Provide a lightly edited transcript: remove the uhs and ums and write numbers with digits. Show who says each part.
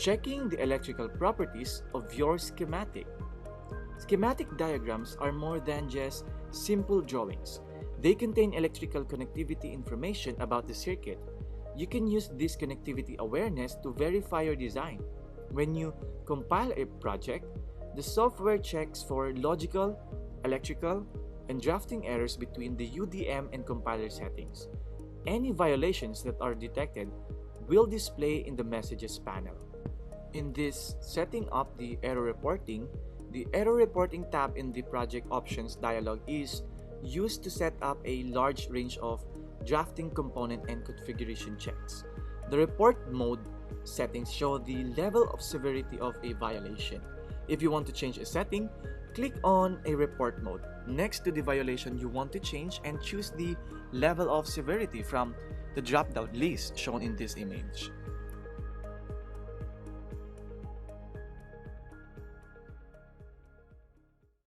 Speaker 1: Checking the electrical properties of your schematic. Schematic diagrams are more than just simple drawings. They contain electrical connectivity information about the circuit. You can use this connectivity awareness to verify your design. When you compile a project, the software checks for logical, electrical, and drafting errors between the UDM and compiler settings. Any violations that are detected will display in the messages panel. In this setting up the error reporting tab in the project options dialog is used to set up a large range of drafting component and configuration checks. The report mode settings show the level of severity of a violation. If you want to change a setting, click on a report mode next to the violation you want to change and choose the level of severity from the drop-down list shown in this image.